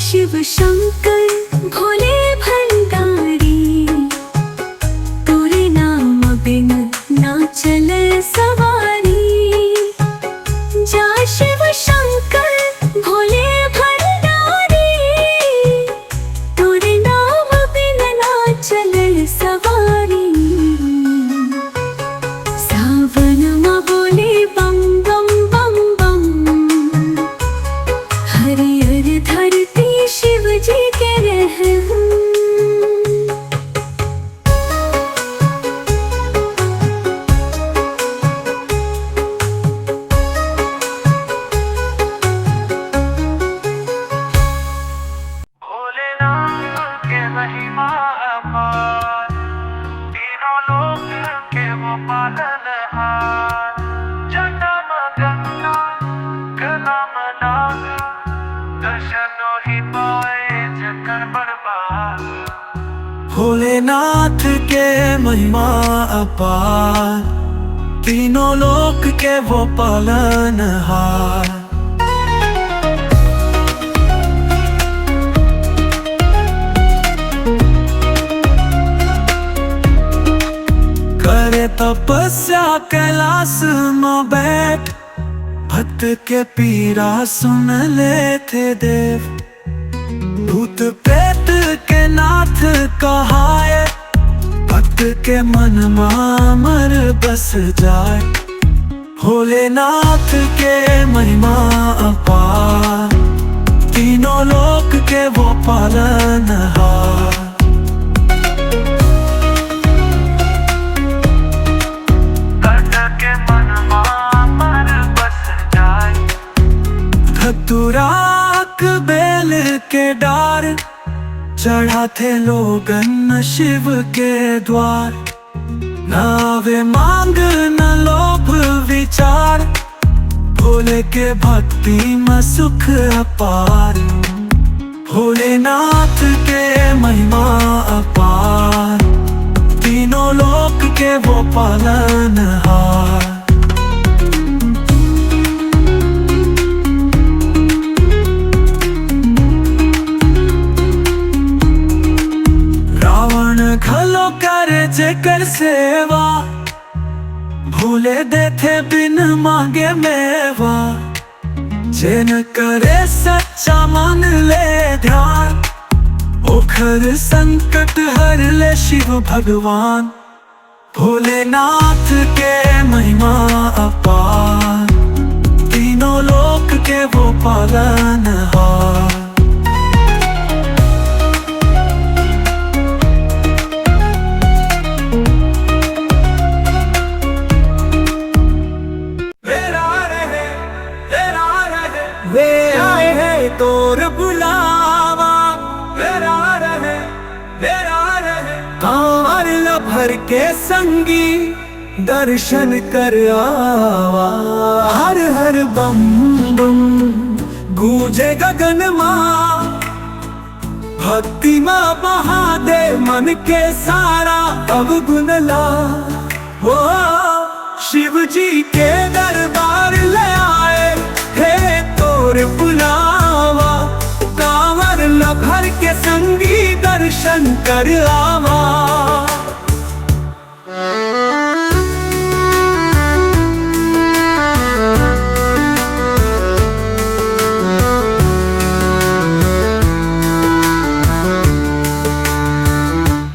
शिव शंकर भोले भंडारी, तोरे नाम बिन ना चले सवारी। जा शिव शंकर भोले भंडारी, तोरे नाम बिन ना चले सवारी। सावन मा बोले बम बम बम बम, हरिहर धरती शिव जी के रहम। भोलेनाथ के महिमा अपार, तीनों लोक के वो पालनहार। जन्म गंगा नाम नाग, दर्शनो ही पाए जगन बर्बाद। भोलेनाथ के महिमा अपार, तीनों लोक के वो पालनहार। करे तपस्या कैलाश में बैठ, भक्त के पीरा सुन लेते देव। भूत प्रेत के नाथ कहाए, भक्त के मन में अमर बस जाए। भोलेनाथ के महिमा अपार, तीनों लोक के वो पालनहार। धतूराक बेल के डार, चढ़ाते लोगन शिव के द्वार। न आवे मांग न लोभ विचार, भोले के भक्ति में सुख अपार। भोलेनाथ के महिमा अपार, तीनों लोक के वो पालनहार। खलो करे जेकर सेवा, भोले देते बिन मांगे मेवा। जिन करे सच्चा मन ले ध्यान, ओखर संकट हर ले शिव भगवान। भोलेनाथ के महिमा अपार, तीनों लोक के वो पालनहार। वे आए हैं तोर बुलावा, मेरा रहे कांवर भर के संगी, दर्शन कर आवा। हर हर बम बम गूंजे गगन माँ, भक्ति माँ बहा दे मन के सारा अवगुण ला। वो शिव जी के दरबार ले आए हे तोर बुलावा। कांवर भर के संगी, दर्शन कर आवा।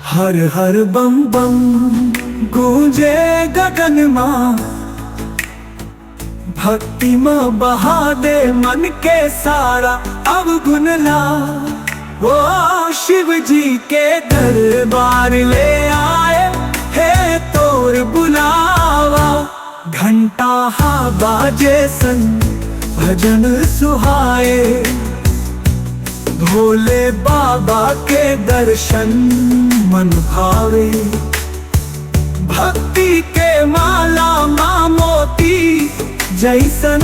हर हर बम बम गूंजे गगन माँ, भक्ति माँ बहा दे मन के सारा अवगुण ला। वो शिव जी के दरबार ले आए हे तोर बुलावा। घंटा हा बाजे सन भजन सुहाए, भोले बाबा के दर्शन मन भावे। भक्ति के माला माँ मोती जैसन,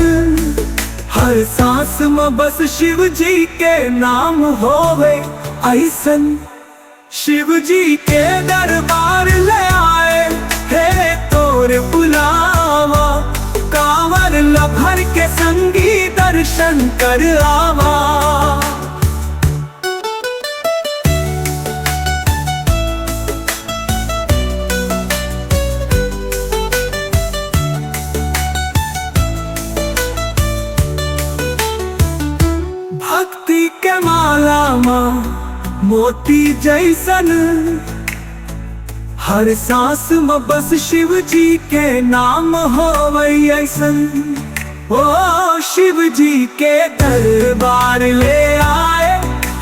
हर सांस में बस शिव जी के नाम होवे ऐसन। शिव जी के दरबार ले आए हे तोर बुलावा। कांवर भर के संगी, दर्शन कर आवा। के माला माँ मोती जैसन, हर सांस में बस शिव जी के नाम होवे ऐसन। ओ शिव जी के दरबार ले आए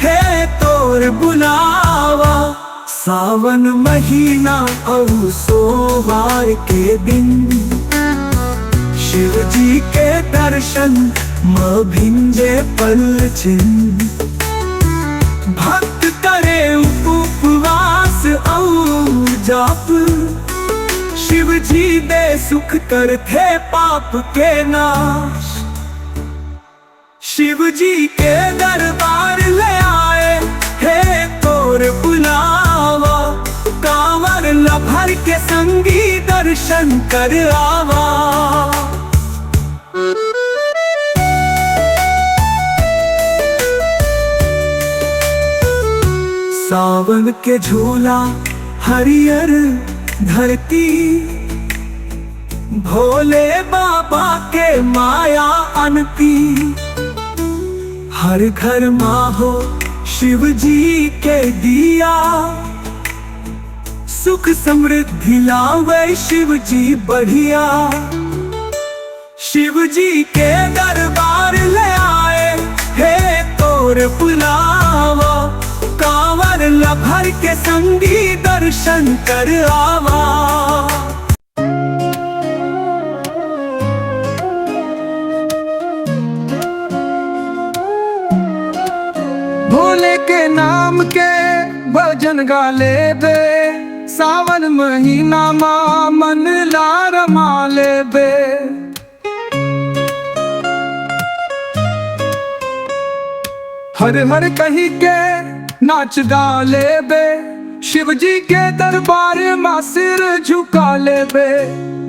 है तोर बुलावा, सावन महीना और सोमवार के दिन, शिव जी के दर्शन में भिंजे पल चिन्ह। भक्त करे उपवास और जाप, शिव जी दे सुख करते पाप के नाश। शिव जी के दरबार ले आए है तोर बुलावा, कांवर लभर के संगी दर्शन कर आवा। सावन के झूला हरियर धरती, भोले बाबा के माया अनती। हर घर माँ हो शिव जी के दिया, सुख समृद्धि लावे शिव जी बढ़िया। शिव जी के दरबार ले आए है तोर बुलावा, कांवर लभर के संगी दर्शन कर आवा। भोले के नाम के भजन गा ले बे, सावन महीना माँ मन लार माले बे। हर हर कही के नाच गा ले बे, शिव जी के दरबार में सिर झुका ले बे।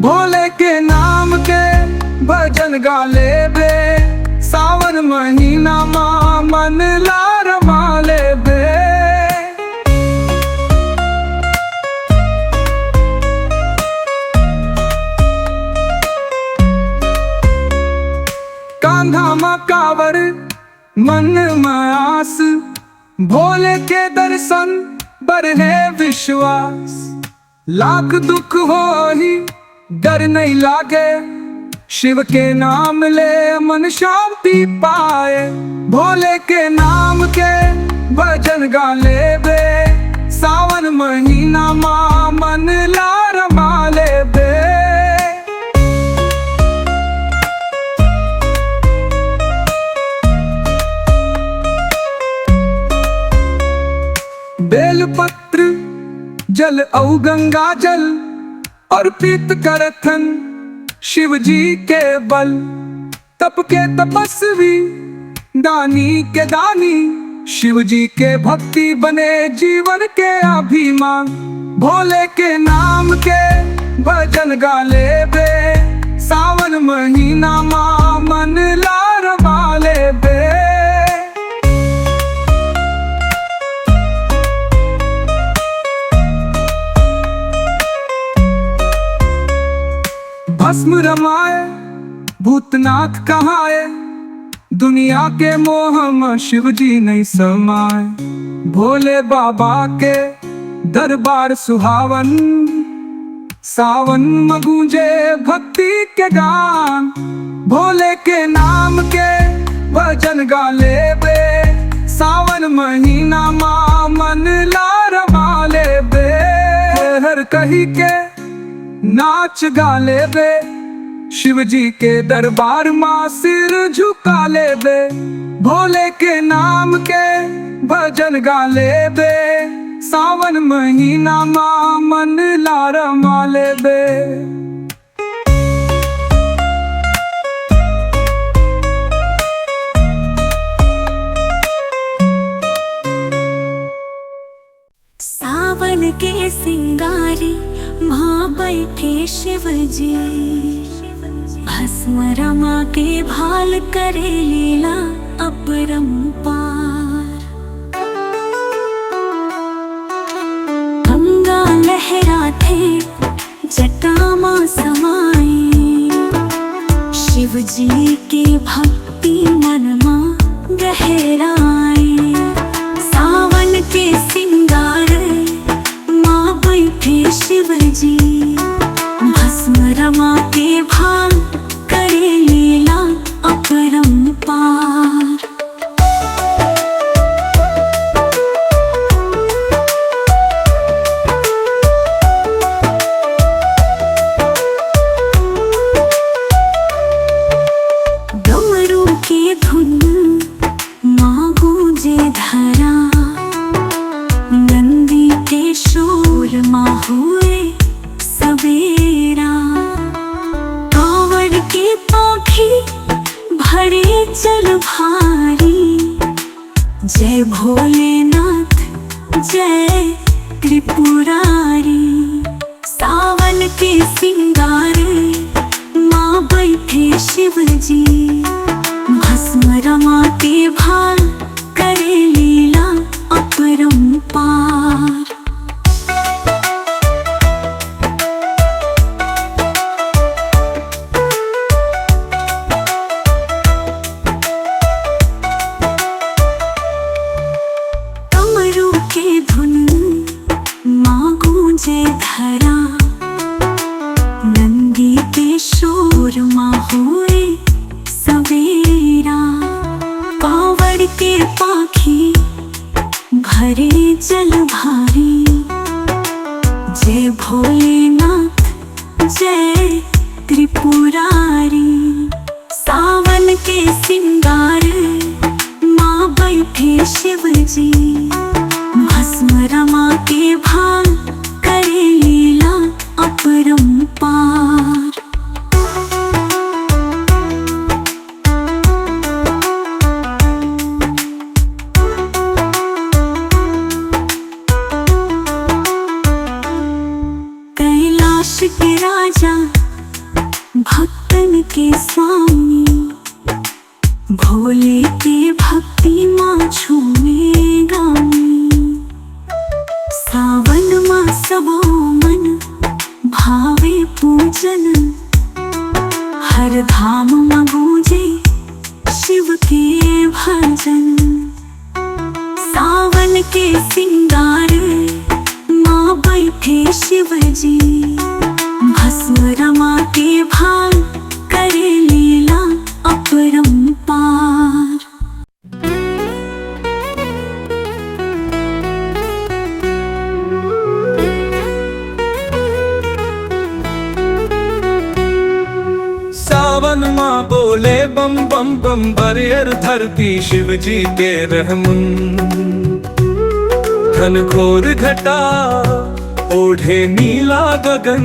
भोले के नाम के भजन गा ले बे, सावन महीना माँ मन लार माले बे। कांधा मा कावर मन में आस, भोले के दर्शन बढ़े विश्वास। लाख दुख हो ही डर नहीं लागे, शिव के नाम ले मन शांति पाए। भोले के नाम के भजन गा ले बे, सावन महीना माँ मन लार माले बे। बेलपत्र जल औ गंगा जल अर्पित करथन शिव जी के बल। तप के तपस्वी दानी के दानी, शिव जी के भक्ति बने जीवन के अभिमान। भोले के नाम के भजन गा ले बे, सावन महीना माँ मन लार माले बे। भस्म रमाए भूतनाथ कहाए, दुनिया के मोह में शिव जी नहीं समाए। भोले बाबा के दरबार सुहावन, सावन में गूंजे भक्ति के गान। भोले के नाम के भजन गा ले बे, सावन महीना माँ मन लार माले बे। हर कही के नाच गा ले बे, शिव जी के दरबार माँ सिर झुका ले बे। भोले के नाम के भजन गा ले बे, सावन महीना माँ मन लार माले बे। सावन के सिंगारी माँ बैठे शिव जी, भस्म रमा के भाल करे लीला अपरंपार। गंगा लहराते जटा माँ समाई, शिव जी के भक्ति मन माँ गहराई। गूंजे धरा, नंदी के शोर माँ हुए सवेरा। कांवड़ के पाखी भरे चल भारी, जय भोलेनाथ जय त्रिपुरारी। सावन के सिंगार माँ बैठे शिव जी, भस्म रमाते भाल करे लीला अपरंपार। कमरू के धुन माँ गूंजे धरा, नंदी के शोर माँ हुए सवेरा। कांवड़ के पाखी भरे जल भारी, जय भोलेनाथ जय त्रिपुरारी। सावन के सिंगार माँ बैठे शिव जी, भस्म रमा के भाल करे लीला अपरंपार। कैलाश के राजा भक्तन के स्वामी, भोले के भक्ति माँ छूमे गामी। सावन माँ सबो मन भावे पूजन, हर धाम माँ गूंजे शिव के भजन। सावन के सिंगार माँ बैठे शिव जी, भस्म रमा के भाल करे लीला अपरंपार। सावन माँ बोले बम बम बम, बरियर धरती शिव जी के रहमन। घनघोर घटा ओढ़े नीला गगन,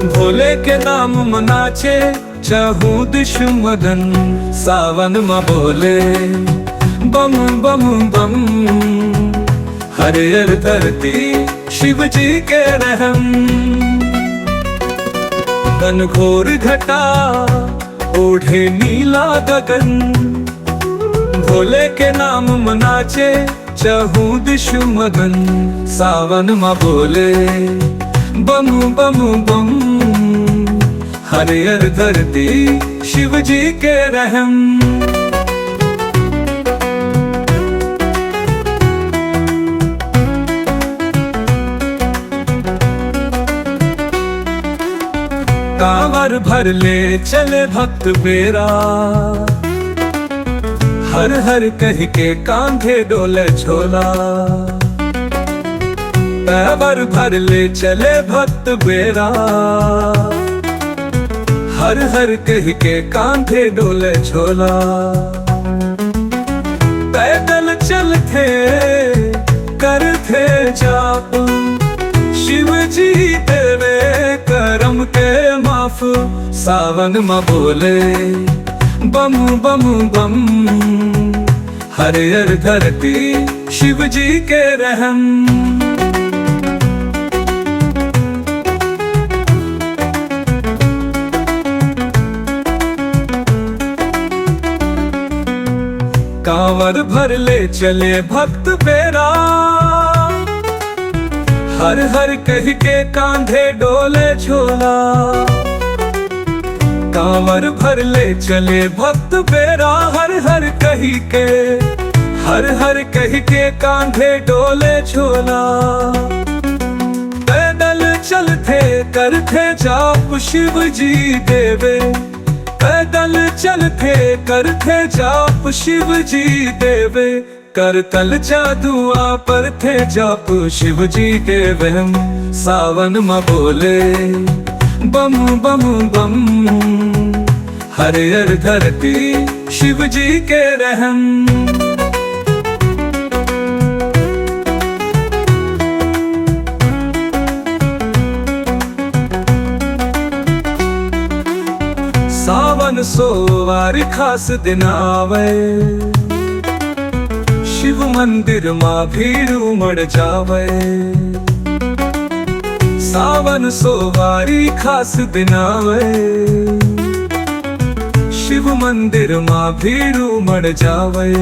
भोले के नाम मनाचे चहु दिश मगन। सावन माँ बोले बम बम बम, हरियर धरती शिव जी के रहम। घनघोर घटा ओढ़े नीला गगन, भोले के नाम मनाचे चहु दिश मगन। सावन माँ बोले बम बम बम, हरियर धरती शिव जी के रहम। कांवर भर ले चले भक्त बेरा, हर हर कह के कांधे डोले झोला। कांवर भर ले चले भक्त बेरा, हर हर कह के कांधे डोले झोला। पैदल चलते करते जाप, शिव जी तेरे करम के माफ। सावन माँ बोले बम बम बम, हरियर धरती शिव जी के रहम। कांवर भर ले चले भक्त बेरा, हर हर कह के कांधे डोले झोला। कांवर भर ले चले भक्त बेरा, हर हर कह के हर हर कह के कांधे डोले झोला। पैदल चलते करते जाप शिव जी देवे, पैदल चलते करते जाप शिव जी देवे। करतल जादुआ पर थे जाप शिव जी के वहम। सावन माँ बोले बम बम बम, हरियर धरती शिव जी के रहम। सोवार खास दिन आवे, शिव मंदिर मां भीड़ उमड़ जावे। सावन सोवारी खास दिन आवे, शिव मंदिर मां भीड़ उमड़ जावे।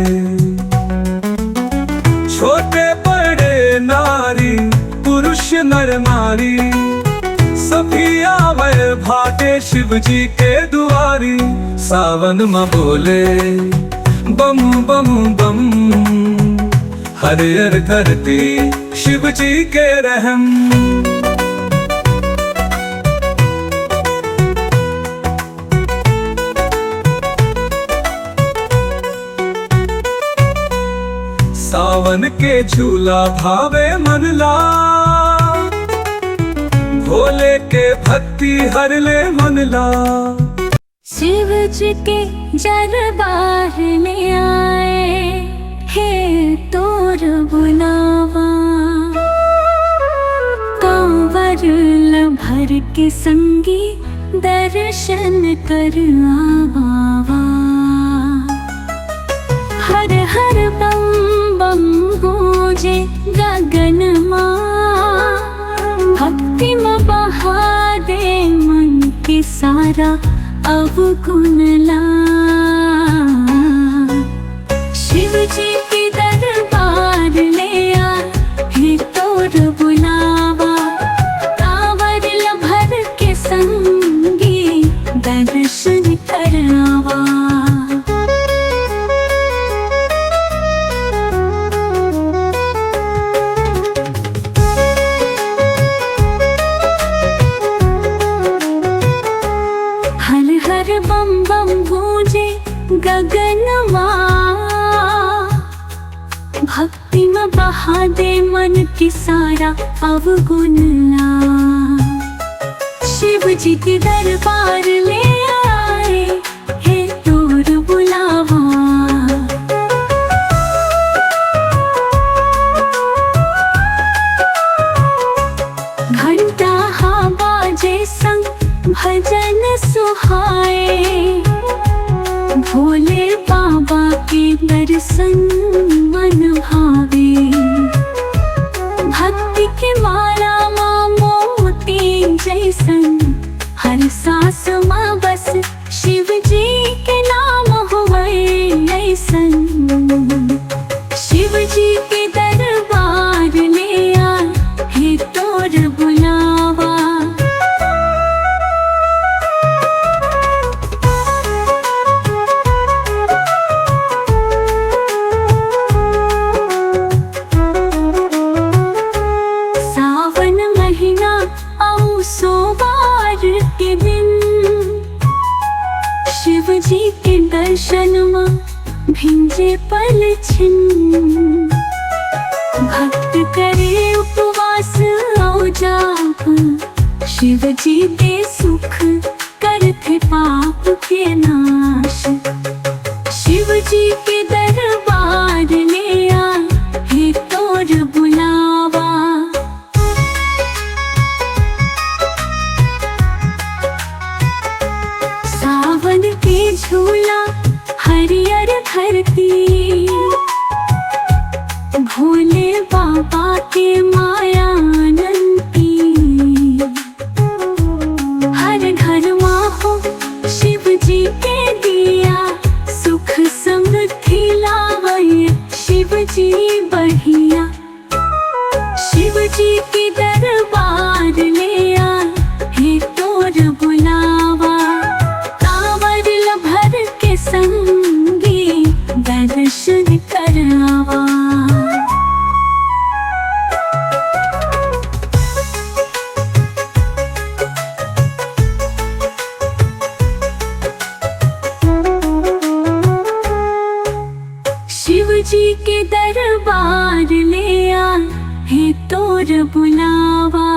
छोटे बड़े नारी पुरुष नर नारी सभी आवे भाटे शिव जी के दुआरी। सावन में बोले बम बम बम, हरियर धरती शिव जी के रहम। सावन के झूला भावे मनला, भोले के भक्ति हर ले मनला। शिव जी के दरबार में आए हे तोर बुलावा, कांवर भर के संगी दर्शन कर आवा। हर हर बम बम गूंजे गगन मां, भक्ति में बहा दे मन के सारा अवगुण ला। शिव जी के दरबार ले आ हे तोर बुलावा, कांवर भर के संगी दर्शन करावा। बम बम गूंजे गगन मां, भक्ति में बहा दे मन की सारा अवगुण ला। शिव जी के दरबार ले आए हे तोर बुलावा। घंटा हाँ बाजे संग भजन सुहाए, भोले बाबा के दर्शन मन भावे। भक्ति के माला मां मोती जैसन, हर सांस मां बस शिव जी के नाम हुए ऐसन। शिव जी के दरबार ले आ हे तोर बुलावा। सोमवार के दिन शिव जी के दर्शन में भिंजे पल छिन। भक्त करे उपवास औ जाप, शिव जी दे सुख करते पाप के नाश। शिव जी के दरबार ले आ हे तोर बुलावा। सावन के झूला हरियर धरती, भोले बाबा के माया अनंती। हर घर मां हो शिव जी के दिया, सुख समृद्धि लावे शिव जी बढ़िया। शिव जी के दरबार ले आ हे तोर बुलावा, कांवर भर के संगी दर्शन करावा। शिव जी के दरबार ले आ हे तोर बुलावा।